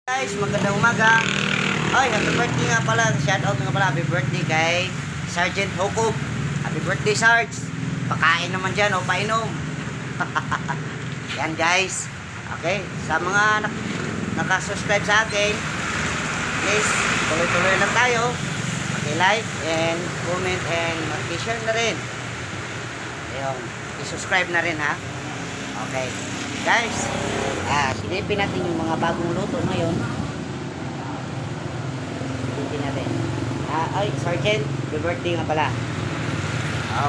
Guys, magandang umaga. Ay, happy birthday nga pala. Shout out nga pala. Happy birthday kay Sergeant Hukom. Happy birthday, Sarge. Pakain naman dyan o painom. Yan guys. Okay, sa mga nakasubscribe sa akin, please, tuloy-tuloy lang tayo. Like and comment and share na rin. Ayun, i-subscribe na rin ha. Okay. Guys, silipin natin yung mga bagong luto ngayon. Silipin natin. Ay, Sergeant, happy birthday nga pala.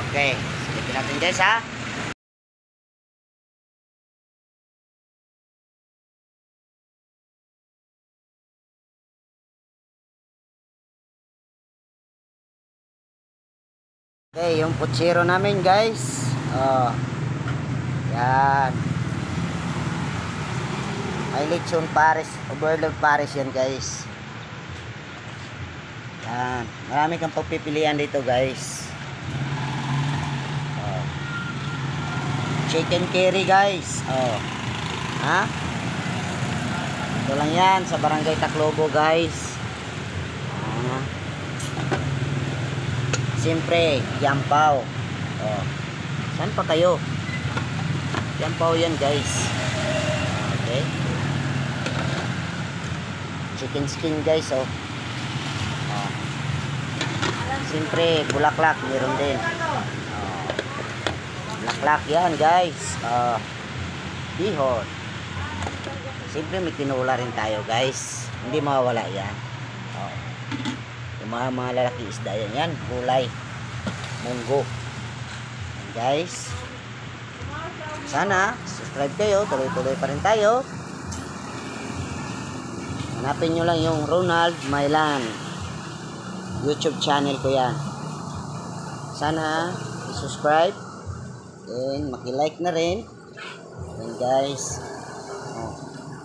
Okay, silipin natin guys ha. Okay, yung putsero namin guys. Oh. Yan. May lechon Paris, overload Paris yan guys. Yan. Marami kang pagpipilian dito guys. Oh. Chicken curry guys. Oh. Ha? Ito lang yan sa Barangay Taclobo guys. Siyempre, yampaw. Oh. Saan pa kayo? Yampaw yan guys. Okay. Chicken skin guys oh. Oh. Siyempre, bulaklak meron din. Oh. Bulaklak yan guys. Bihon. Siyempre may tinula rin tayo guys. Hindi mawawala yan. Oh. Yung mga lalaki isda yan. Gulay. Munggo. And guys. Sana subscribe kayo. Tuloy-tuloy pa rin tayo. Hanapin nyo lang yung Ronald Mailan. YouTube channel ko yan. Sana i-subscribe. And maki-like na rin. And guys. Oh,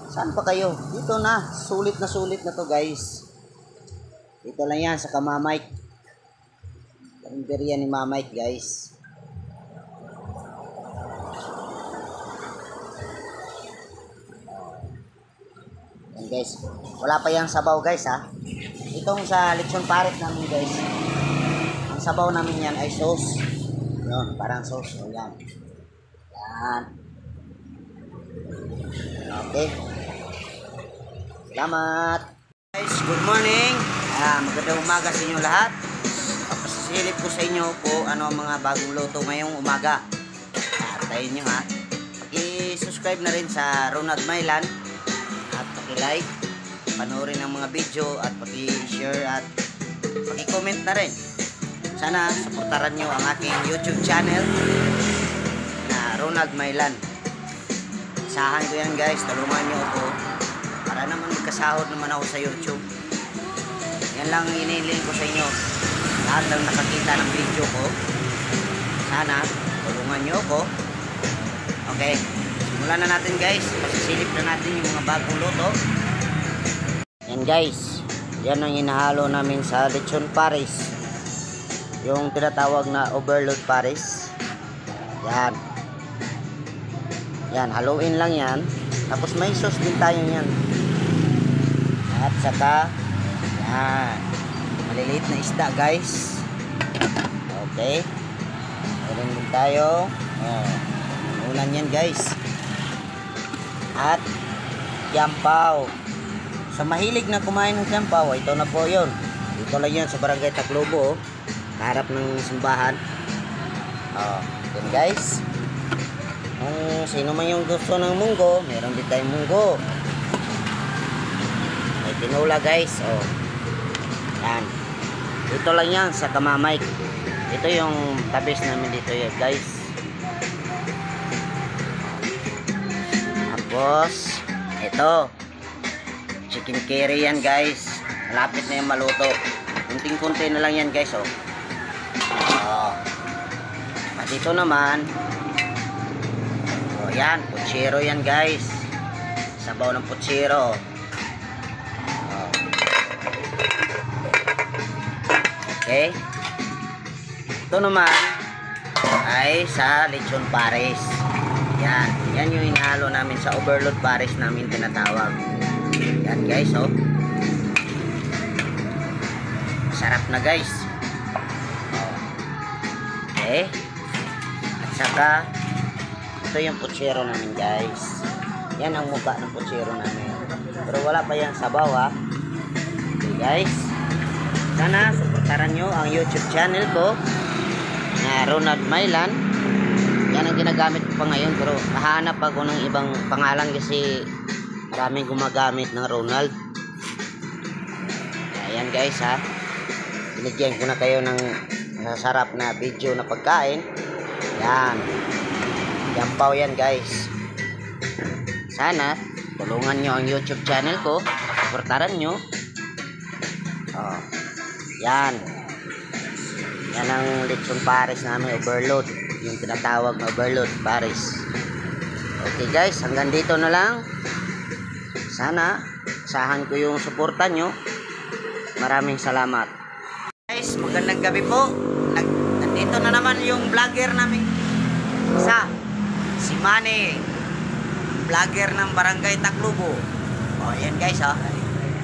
saan pa kayo? Dito na. Sulit na to guys. Dito lang yan sa Kamamite. Karinderya ni Mamite guys. Yan guys. Wala pa yung sabaw guys ha. Itong sa lechon pares namin guys. Ang sabaw namin yan ay sauce. Yun, parang sauce. O yan. Yan. Okay. Salamat. Guys, good morning. Magandang umaga sa inyo lahat. Papasilip ko sa inyo po ano ang mga bagong luto ngayong umaga. Tayo nyo ha. I-subscribe na rin sa Ronald Mailan. At paki-like, panoorin ang mga video at paki-share at paki-comment na rin. Sana suportaran nyo ang aking YouTube channel na Ronald Mailan. Isahan ko yan guys, tulungan nyo ako para naman magkasahod naman ako sa YouTube. Yan lang iniling ko sa inyo. Lahat ng nakakita ng video ko, sana tulungan nyo ako. Okay, simulan na natin guys. Pasisilip na natin yung mga bagong luto. Yan guys, yan ang inahalo namin sa lechon Paris. Yung tinatawag na overload Paris. Yan. Yan, haluin lang yan. Tapos may sauce din tayo yan. At saka yan, maliliit na isda guys. Okay. Meron din tayo. Ulan yan guys. At yampaw. Sa mahilig na kumain ng yampaw, ito na po yun. Dito lang yan sa Barangay Taclobo. Harap ng simbahan. Yan guys. Kung sino man yung gusto ng munggo, meron din tayong munggo. May tinula guys. Yan. Dito lang yan sa Kamamite. Ito yung tabis namin dito yan guys. Tapos ito chicken curry yan guys. Malapit na yung maluto. Kunting-kunti na lang yan guys. At dito naman yan, putsero yan guys. Sabaw ng putsero. Okay. Ito naman ay sa lechon Paris. Yan yung inahalo namin sa overload Paris namin tinatawag. Yan guys, oh. Sarap na guys. Okay. At saka, ito yung putsero namin guys. Yan ang mukha ng putsero namin. Pero wala pa yan sabaw ha. Okay guys. Sana suportaran nyo ang YouTube channel ko na Ronald Mailan. Yan ang ginagamit ko pa ngayon. Pero nahanap ako ng ibang pangalan kasi maraming gumagamit ng Ronald. Ayan guys ha. Binigyan ko na kayo ng masarap na video na pagkain. Yan. Yampaw yan guys. Sana tulungan nyo ang YouTube channel ko. Suportaran nyo. Oh. Yan. Yan ang lechon pares namin, overload. Yung tinatawag na overload pares. Okay guys, hanggang dito na lang. Sana asahan ko yung suporta nyo. Maraming salamat. Guys, magandang gabi po. Nandito na naman yung vlogger namin isa, si Manny, vlogger ng Barangay Taclobo. O yan guys ha.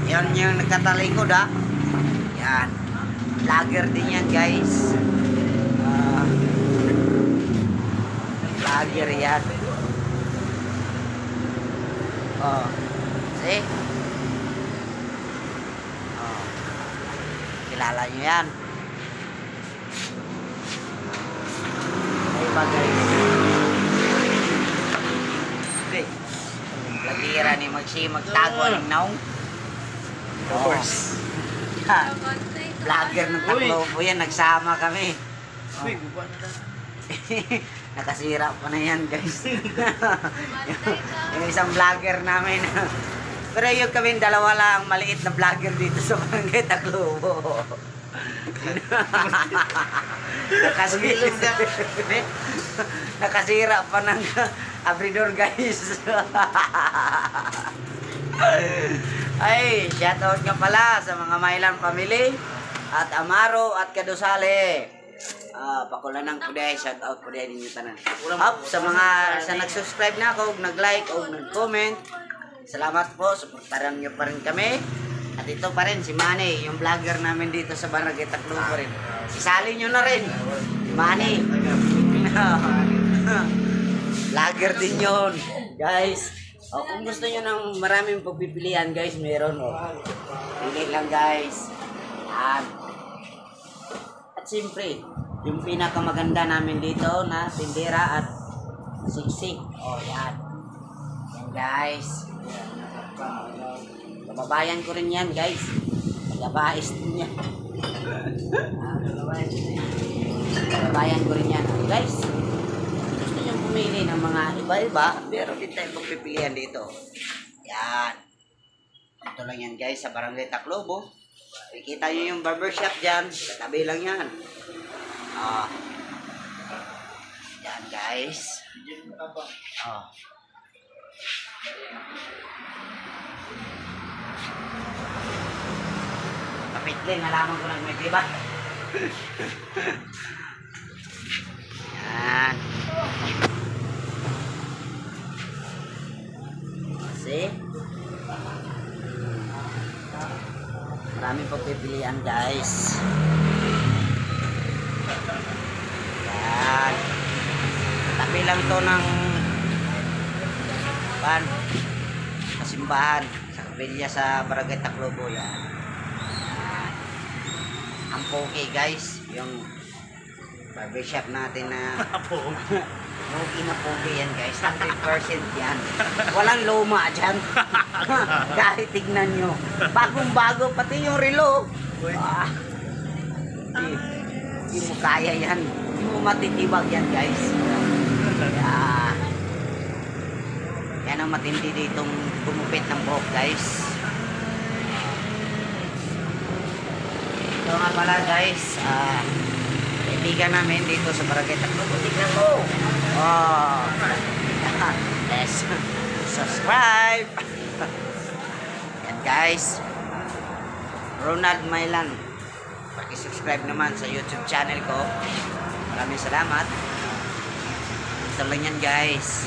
Yan yung nagkatalikod ha. Yan. Vlogger din yan guys. Vlogger yan. Oh. See? Oh. Kilala nyo yan. Ay ba guys? Okay. Latira ni magtago ng naong. Of course. Yan. Vlogger ng Taclobo yan. Nagsama kami. Oh. Nakasira pa na yan guys. Yung isang vlogger namin. Pero yung kami dalawa lang maliit na vlogger dito sa Barangay Taclobo. Nakasira pa ng abridor guys. Ay, shoutout nga pala sa mga Mailan family at Amaro at Kadusale. Pakulanang po dahil, shout out po dahil ninyo tanan. Up sa mga sa nag-subscribe na ako, nag-like o nag-comment. Salamat po, suportaran nyo pa rin kami. At ito pa rin si Manny, yung vlogger namin dito sa Barangay Taclobo rin. Isali nyo na rin, Manny. Vlogger din yun, guys. O, kung gusto nyo ng maraming pagpipilian, guys, meron. Pili lang, guys. Yan. At siyempre, yung pinakamaganda namin dito na tindera at siksik. Oh, yan. Yan guys. Kababayan ko rin yan guys. Nagabais din yan. Kababayan ko rin yan. Guys, gusto nyo pumili ng mga iba-iba, pero din tayo pagpipilian dito. Yan. Ito lang yan guys sa Barangay Taclobo. Nakikita nyo yung barbershop dyan. Katabi lang yan. Yan guys. Kapitlin, nalaman ko lang may diba? Yan. Kasi maraming pagpipilian guys. Yan. Tabi lang to ng kasimbahan sa kapilya sa Barangay Taclobo yan. Yan. Ang pogi guys, yung barbershop natin na pogi na pogi yan guys, 100% yan. Walang luma dyan. Kahit tignan nyo, bagong bago pati yung relo. Hindi mo kaya yan. Hindi mo matitibag yan guys. Yan. Yan ang matindi ditong gumupit ng buhok guys. Ito nga pala guys, kaibigan namin dito sa Barangay Taclobo. Tignan mo. Oh. Let's subscribe. Yan guys. Ronald Mailan. Paki-subscribe naman sa YouTube channel ko. Maraming salamat. Ito lang yan guys.